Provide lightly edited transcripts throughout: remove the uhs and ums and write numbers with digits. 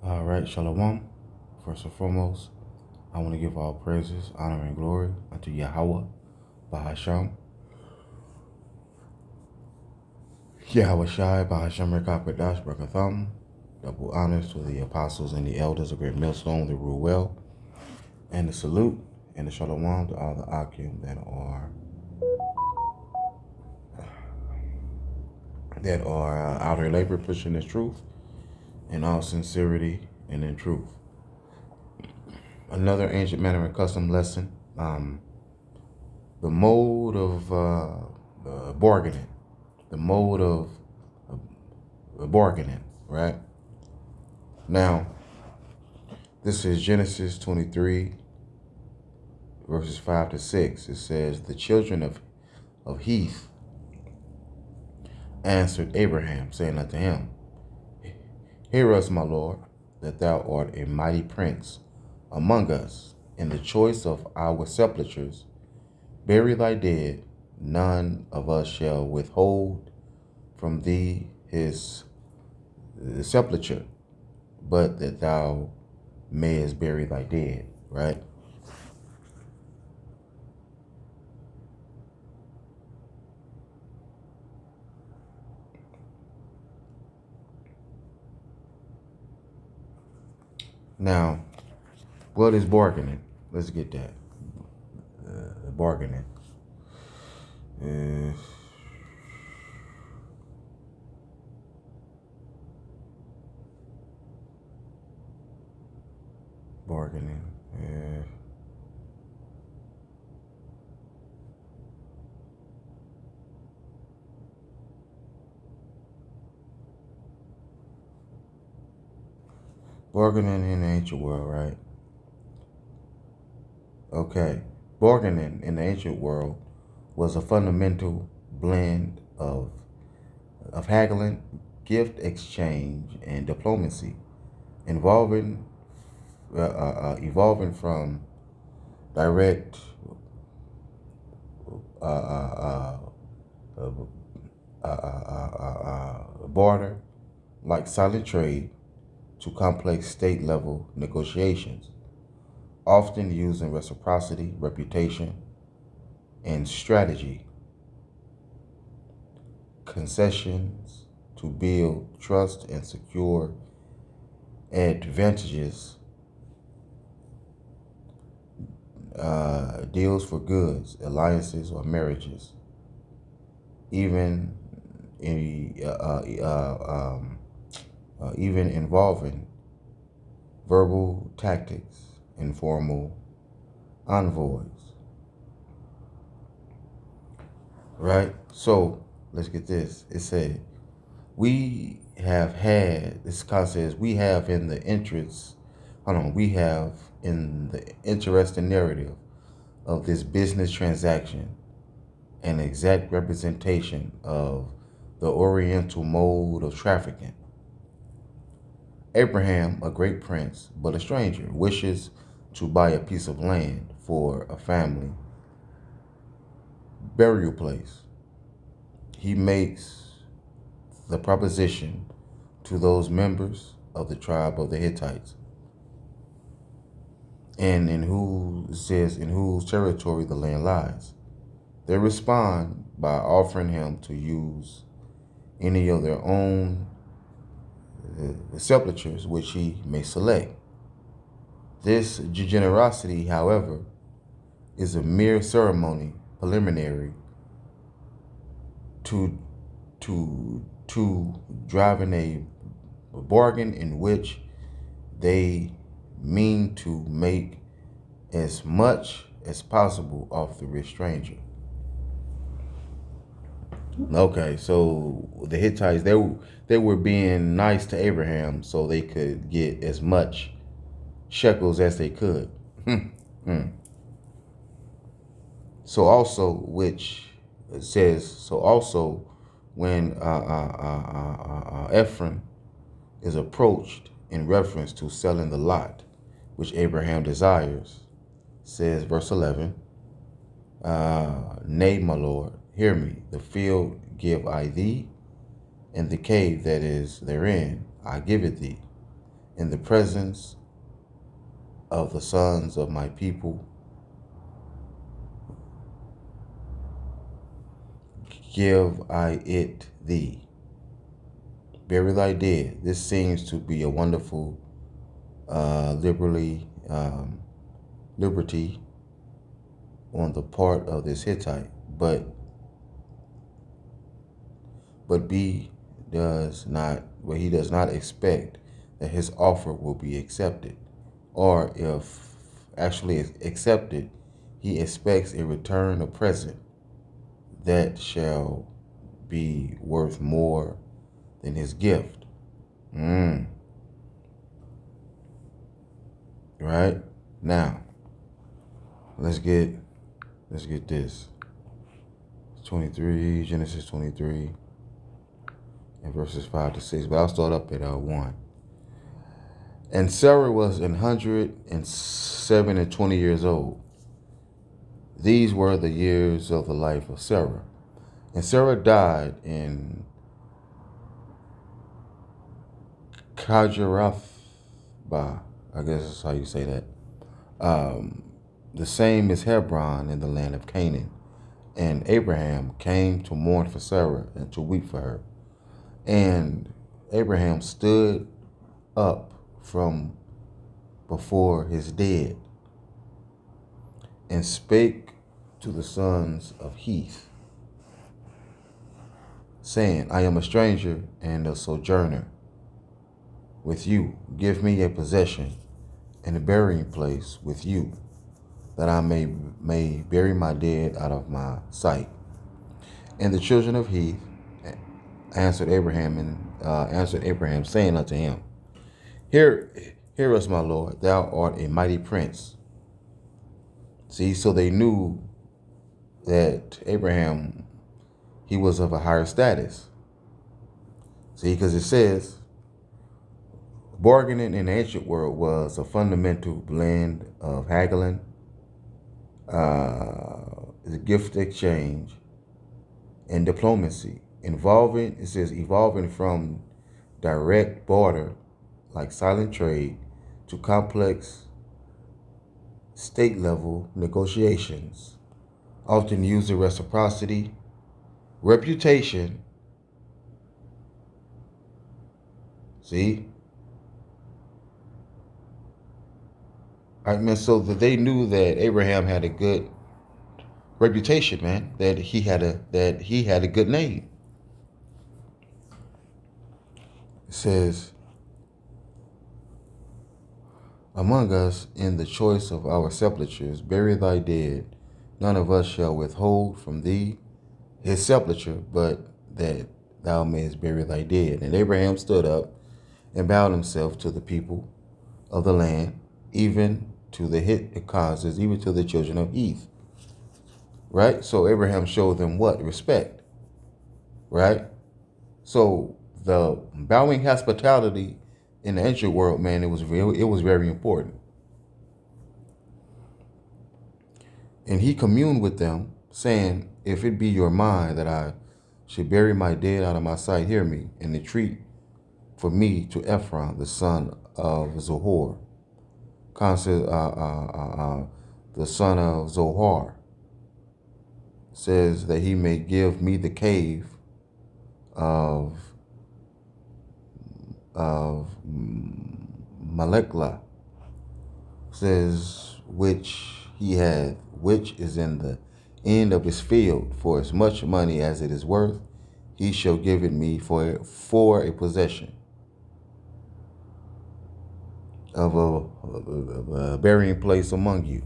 All right, Shalom. First and foremost, I want to give all praises, honor, and glory unto Yahweh, Bahasham, Yahweh Shai, Bahasham Rekapadash, Brakatham. Double honors to the apostles and the elders of Great Millstone, the rule well, and the salute and the Shalom to all the Akim that are out here labor pushing this truth in all sincerity and in truth. Another ancient manner and custom lesson. The mode of bargaining, the mode of bargaining, right? Now, this is Genesis 23, verses 5 to 6. It says, the children of Heth answered Abraham, saying unto him, hear us, my Lord, that thou art a mighty prince among us. In the choice of our sepulchres, bury thy dead. None of us shall withhold from thee his sepulture, but that thou mayest bury thy dead, right? Now, what is bargaining? Let's get that. Bargaining. Uh, bargaining. Bargaining in the ancient world, right? Okay. Bargaining in the ancient world was a fundamental blend of haggling, gift exchange, and diplomacy, involving evolving from direct barter, like silent trade, to complex state-level negotiations, often using reciprocity, reputation, and strategy, concessions to build trust and secure advantages, deals for goods, alliances, or marriages, even even involving verbal tactics, informal envoys, right? So let's get this. It said, we have had, this concept says, we have in the interests, we have in the interesting narrative of this business transaction an exact representation of the Oriental mode of trafficking. Abraham, a great prince, but a stranger, wishes to buy a piece of land for a family burial place. He makes the proposition to those members of the tribe of the Hittites, and in whose territory the land lies. They respond by offering him to use any of their own sepulchres which he may select. This generosity, however, is a mere ceremony preliminary to driving a bargain in which they mean to make as much as possible off the rich stranger. Okay, so the Hittites, they were being nice to Abraham so they could get as much shekels as they could. So also, which says, so also when Ephraim is approached in reference to selling the lot, which Abraham desires, says verse 11, nay, my Lord, hear me, the field give I thee, and the cave that is therein I give it thee. in the presence of the sons of my people, give I it thee. Bury thy dead. This seems to be a wonderful liberty on the part of this Hittite, but he does not expect that his offer will be accepted, or if actually accepted, he expects a return of present that shall be worth more than his gift. Right? Now, let's get this. 23, Genesis 23, and verses 5 to 6. But I'll start up at 1. And Sarah was 107 and 20 years old. These were the years of the life of Sarah. And Sarah died in Kajarathba, I guess that's how you say that. The same as Hebron in the land of Canaan. And Abraham came to mourn for Sarah and to weep for her. And Abraham stood up from before his dead and spake to the sons of Heth, saying, I am a stranger and a sojourner with you. Give me a possession and a burying place with you, that I may bury my dead out of my sight. And the children of Heth answered Abraham, saying unto him, Hear us, my Lord, thou art a mighty prince. See, so they knew that Abraham, he was of a higher status. See, because it says, bargaining in the ancient world was a fundamental blend of haggling, the gift exchange, and diplomacy, evolving from direct barter, like silent trade, to complex state-level negotiations, often using reciprocity, reputation. See? I mean, so that they knew that Abraham had a good reputation, man, that he had a good name. It says, among us in the choice of our sepulchres, bury thy dead. None of us shall withhold from thee his sepulchre, but that thou mayest bury thy dead. And Abraham stood up and bowed himself to the people of the land, even to the Hittites, even to the children of Heth. Right? So Abraham showed them what? Respect. Right? So the bowing hospitality in the ancient world, man, it was very important. And he communed with them, saying, if it be your mind that I should bury my dead out of my sight, hear me, and entreat for me to Ephron, the son of Zohar, the son of Zohar, says that he may give me the cave of Malekla, says which is in the end of his field, for as much money as it is worth, he shall give it me for a possession of a burying place amongst you.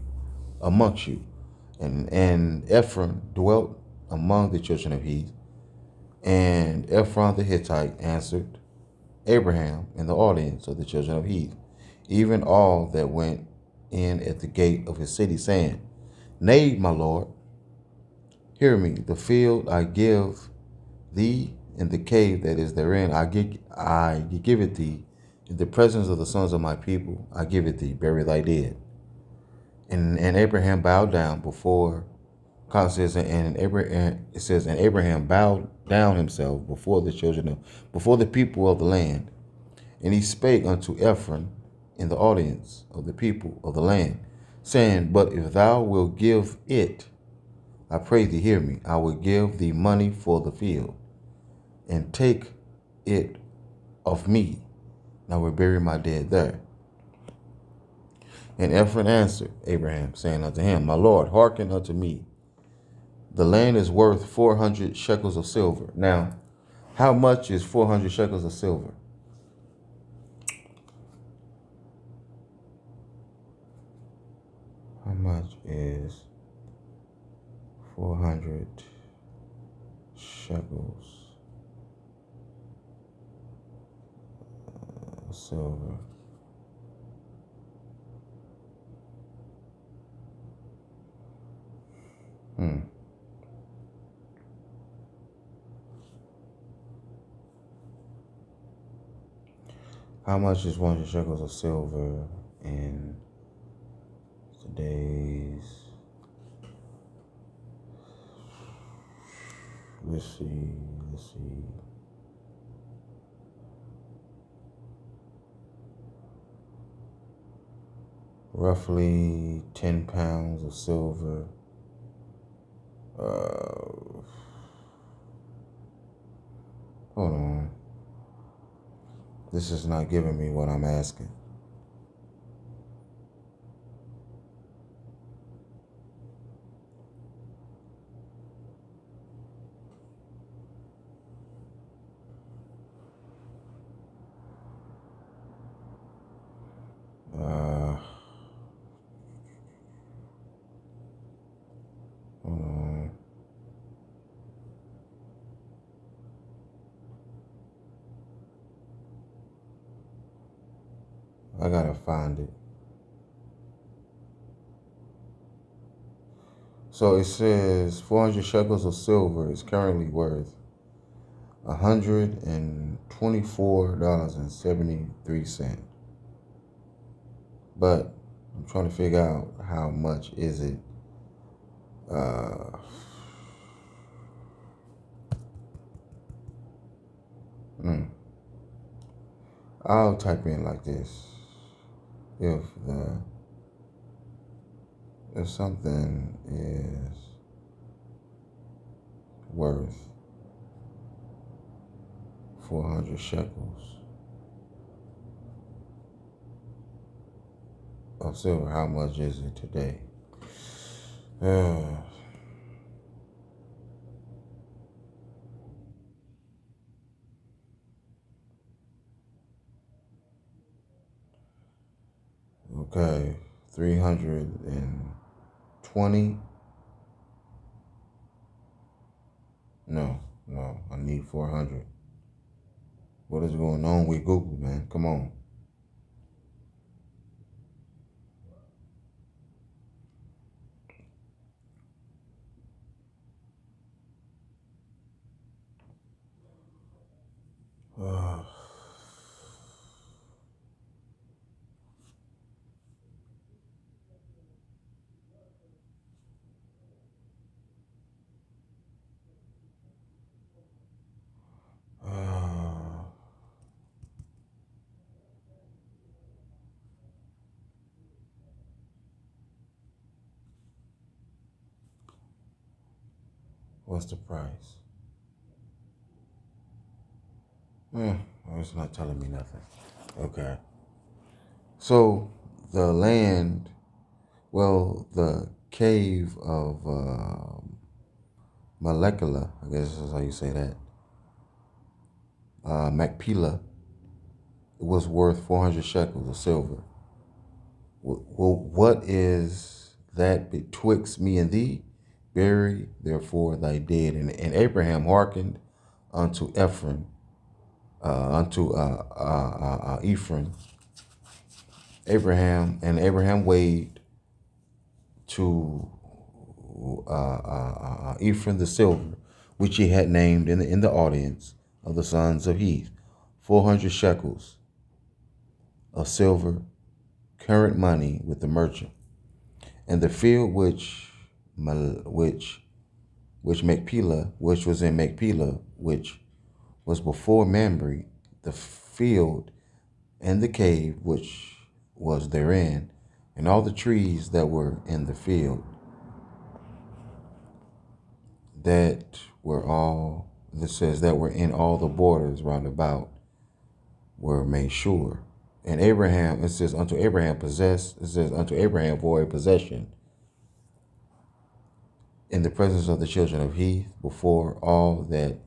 And Ephron dwelt among the children of Heth, and Ephron the Hittite answered Abraham in the audience of the children of Heth, even all that went in at the gate of his city, saying, Nay, my Lord, hear me, the field I give thee, and the cave that is therein I give it thee, in the presence of the sons of my people I give it thee, bury thy dead. And Abraham bowed down before, God says, and Abraham bowed down himself before the people of the land, And he spake unto Ephraim in the audience of the people of the land, saying, But if thou wilt give it, I pray thee, hear me, I will give thee money for the field, and take it of me. And I will bury my dead there. And Ephraim answered Abraham, saying unto him, My Lord, hearken unto me. The land is worth 400 shekels of silver. Now, how much is 400 shekels of silver? How much is 400 shekels of silver? How much is 100 shekels of silver in today's? Let's see. Roughly 10 pounds of silver. Hold on. This is not giving me what I'm asking. Hold on. I gotta find it. So it says 400 shekels of silver is currently worth $124.73. But I'm trying to figure out how much is it. I'll type in like this. If something is worth 400 shekels of silver, how much is it today? Okay, 320. No, I need 400. What is going on with Google, man? Come on. What's the price? It's not telling me nothing. Okay. So the land, the cave of Molecular, I guess is how you say that, Machpelah, was worth 400 shekels of silver. Well, what is that betwixt me and thee? Bury therefore thy dead. And Abraham hearkened unto Ephraim, Ephraim. Abraham weighed to Ephraim the silver, which he had named in the audience of the sons of Heth, 400 shekels of silver, current money with the merchant. And the field which Machpelah, which was before Mamre, the field and the cave which was therein, and all the trees that were in the field, that were all, this says, that were in all the borders round about, were made sure. And Abraham, it says, unto Abraham possessed, it says, unto Abraham for a possession in the presence of the children of Heth, before all that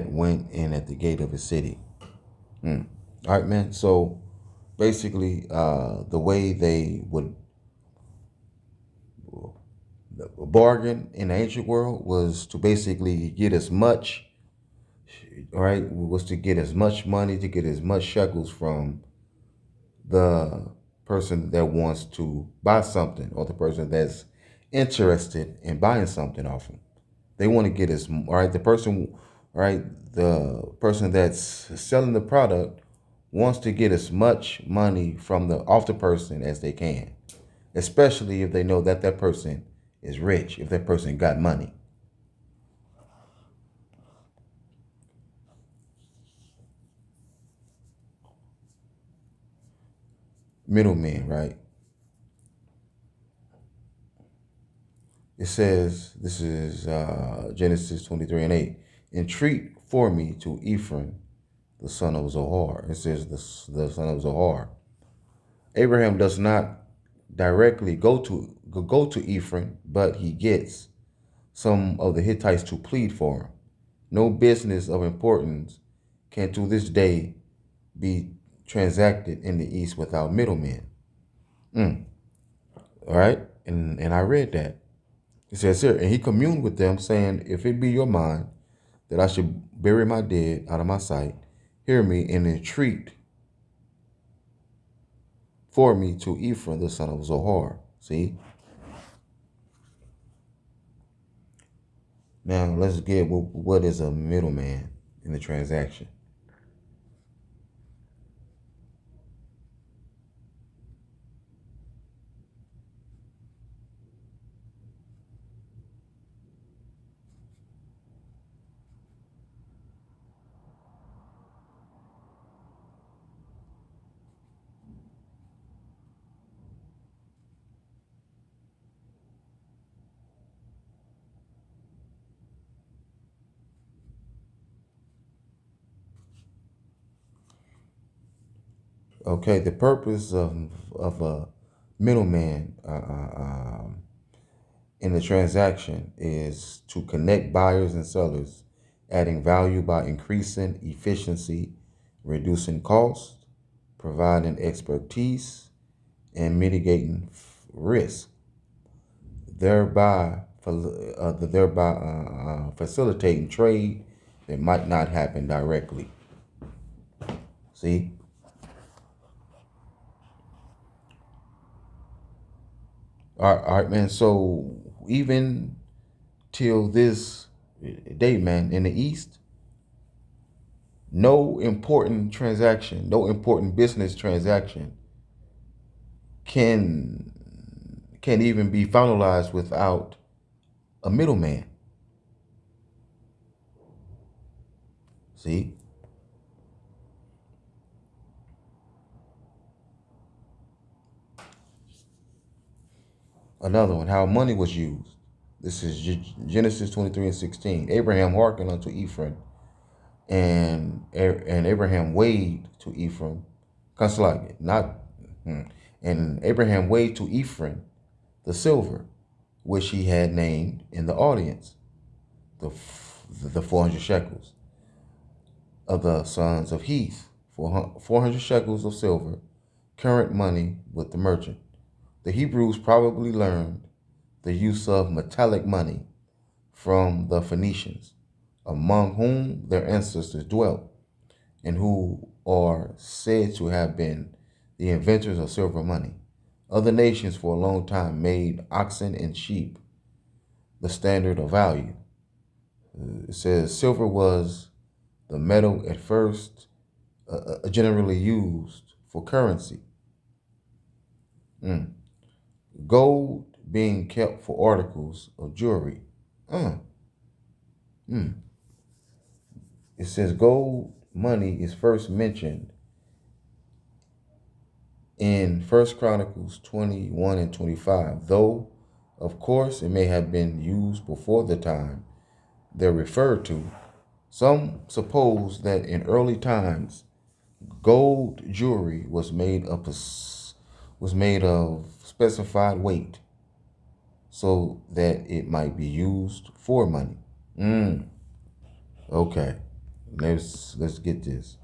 went in at the gate of his city. All right, man. So basically, the way they would bargain in the ancient world was to basically get as much, all right, was to get as much money, to get as much shekels from the person that wants to buy something, or the person that's interested in buying something off them. They want to get as, all right, the person that's selling the product wants to get as much money from the off the person as they can, especially if they know that that person is rich, if that person got money. Middlemen, right? It says, this is Genesis 23:8. Entreat for me to Ephraim, the son of Zohar. It says the son of Zohar. Abraham does not directly go to Ephraim, but he gets some of the Hittites to plead for him. No business of importance can to this day be transacted in the East without middlemen. All right, and I read that. It says here, and he communed with them, saying, if it be your mind that I should bury my dead out of my sight, hear me and entreat for me to Ephraim, the son of Zohar. See? Now let's get what is a middleman in the transaction. Okay, the purpose of a middleman in the transaction is to connect buyers and sellers, adding value by increasing efficiency, reducing cost, providing expertise, and mitigating risk, thereby facilitating trade that might not happen directly. See? All right, man. So even till this day, man, in the East, no important transaction, no important business transaction can even be finalized without a middleman. See? Another one, how money was used. This is Genesis 23:16. Abraham hearkened unto Ephraim, and Abraham weighed to Ephraim, consulate, not, and Abraham weighed to Ephraim the silver, which he had named in the audience, the 400 shekels of the sons of Heth, 400 shekels of silver, current money with the merchant. The Hebrews probably learned the use of metallic money from the Phoenicians, among whom their ancestors dwelt, and who are said to have been the inventors of silver money. Other nations for a long time made oxen and sheep the standard of value. It says silver was the metal at first generally used for currency. Gold being kept for articles of jewelry. It says gold money is first mentioned in First Chronicles 21 and 25, though, of course, it may have been used before the time they're referred to. Some suppose that in early times, gold jewelry was made of specified weight so that it might be used for money. Okay, let's get this.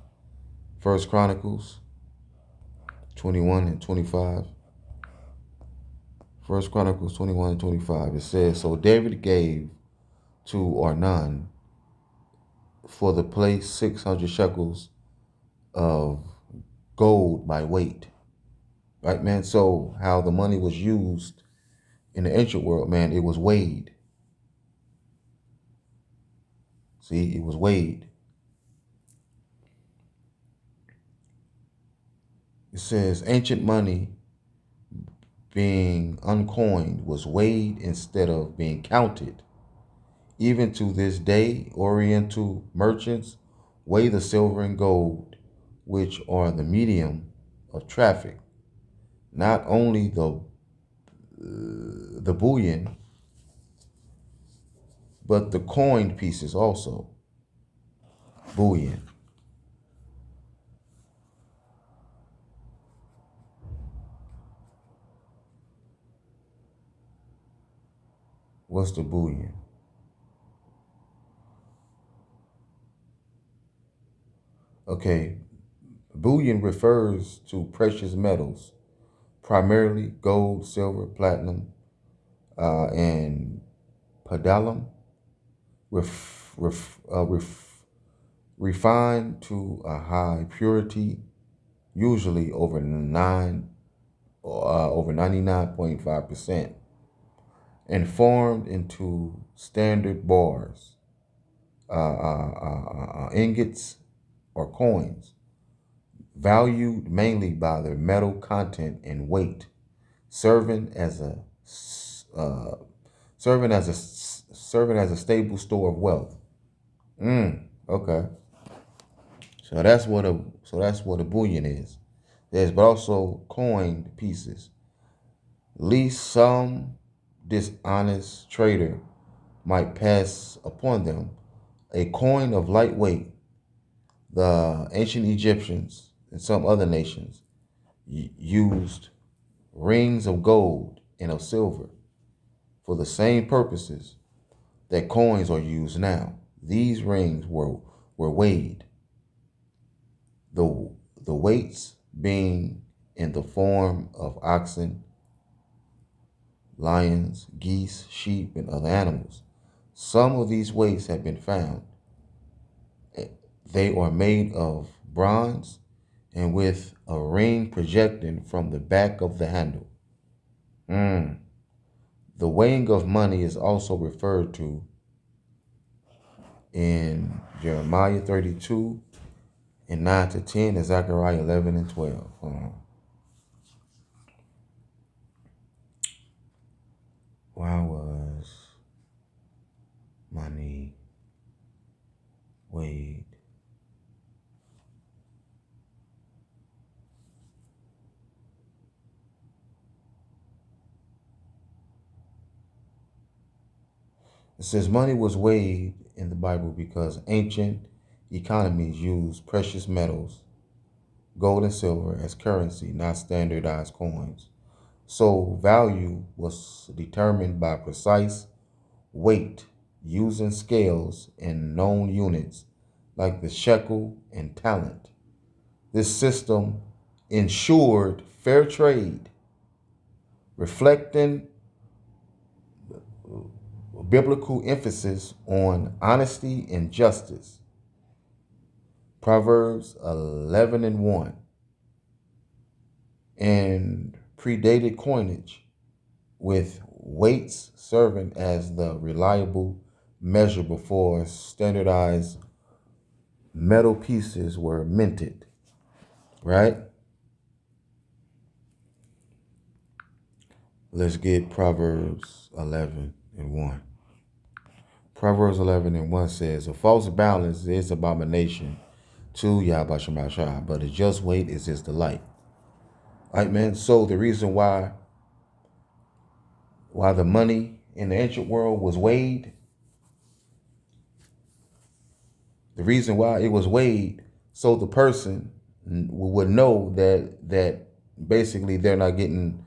First Chronicles 21 and 25. First Chronicles 21 and 25. It says, so David gave to Ornan for the place 600 shekels of gold by weight. Right, man? So how the money was used in the ancient world, man, it was weighed. See, it was weighed. It says ancient money being uncoined was weighed instead of being counted. Even to this day, Oriental merchants weigh the silver and gold, which are the medium of traffic. Not only the bullion, but the coined pieces also. Bullion. What's the bullion? Okay, bullion refers to precious metals, primarily gold, silver, platinum, and palladium, refined to a high purity, usually over 99.5%, and formed into standard bars, ingots, or coins, valued mainly by their metal content and weight, serving as a stable store of wealth. Okay. So that's what a bullion is. But also coined pieces. Least some dishonest trader might pass upon them. A coin of light weight. The ancient Egyptians and some other nations used rings of gold and of silver for the same purposes that coins are used now. These rings were weighed, the weights being in the form of oxen, lions, geese, sheep, and other animals. Some of these weights have been found. They are made of bronze and with a ring projecting from the back of the handle. The weighing of money is also referred to in Jeremiah 32 and 9 to 10 and Zechariah 11 and 12. Why was money weighed? It says money was weighed in the Bible because ancient economies used precious metals, gold and silver, as currency, not standardized coins. So value was determined by precise weight using scales and known units like the shekel and talent. This system ensured fair trade, reflecting biblical emphasis on honesty and justice. Proverbs 11 and 1. And predated coinage, with weights serving as the reliable measure before standardized metal pieces were minted. Right? Let's get Proverbs 11 and 1. Proverbs 11 and 1 says, a false balance is abomination to Yahweh Shemashah, but a just weight is his delight. All right, man. So the reason why the money in the ancient world was weighed, the reason why it was weighed, so the person would know that basically they're not getting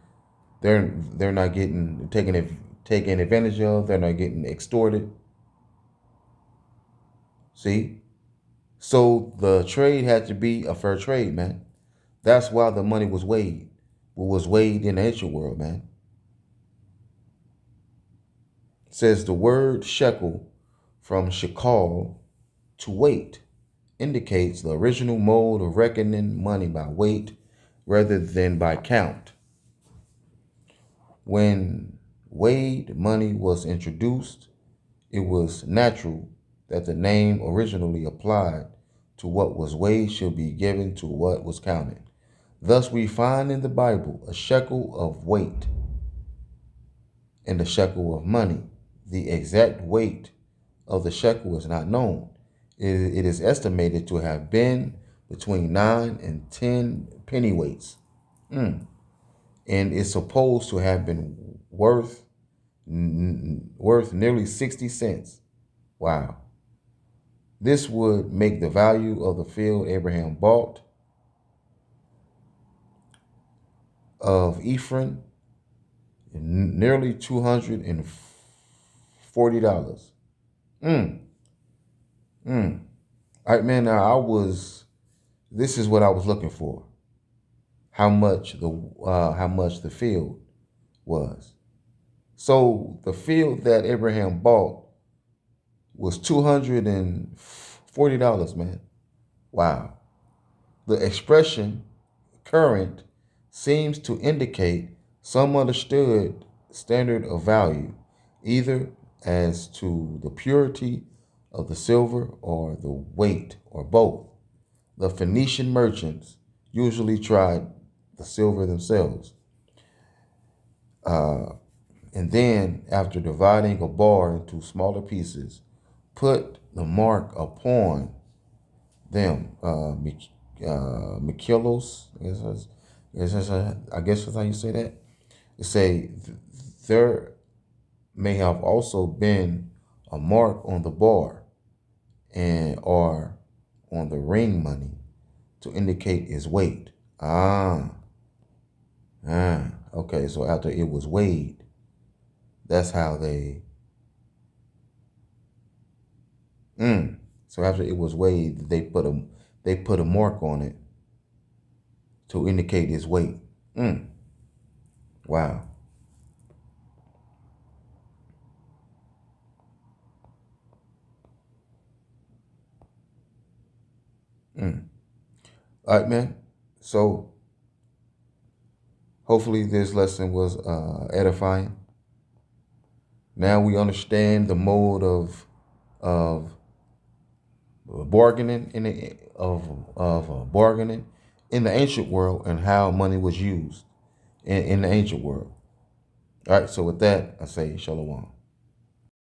taken advantage of. They're not getting extorted. See, so the trade had to be a fair trade, man. That's why the money was weighed. What was weighed in the ancient world, man. It says the word shekel from shekal, to weight, indicates the original mode of reckoning money by weight rather than by count. When weighed money was introduced, it was natural that the name originally applied to what was weighed should be given to what was counted. Thus we find in the Bible a shekel of weight and a shekel of money. The exact weight of the shekel is not known. It is estimated to have been between 9 and 10 pennyweights, and is supposed to have been worth nearly 60 cents. Wow. This would make the value of the field Abraham bought of Ephraim nearly $240. All right, man. Now this is what I was looking for. How much the field was. So the field that Abraham bought was $240, man. Wow. The expression current seems to indicate some understood standard of value, either as to the purity of the silver or the weight or both. The Phoenician merchants usually tried the silver themselves. And then, after dividing a bar into smaller pieces, put the mark upon them. Mikilos, I guess that's how you say that. It say there may have also been a mark on the bar or on the ring money to indicate its weight. Okay, so after it was weighed, that's how they. So after it was weighed, they put a mark on it to indicate its weight. Wow. All right, man. So hopefully this lesson was edifying. Now we understand the mode of bargaining bargaining in the ancient world and how money was used in the ancient world. All right. So with that, I say shalom.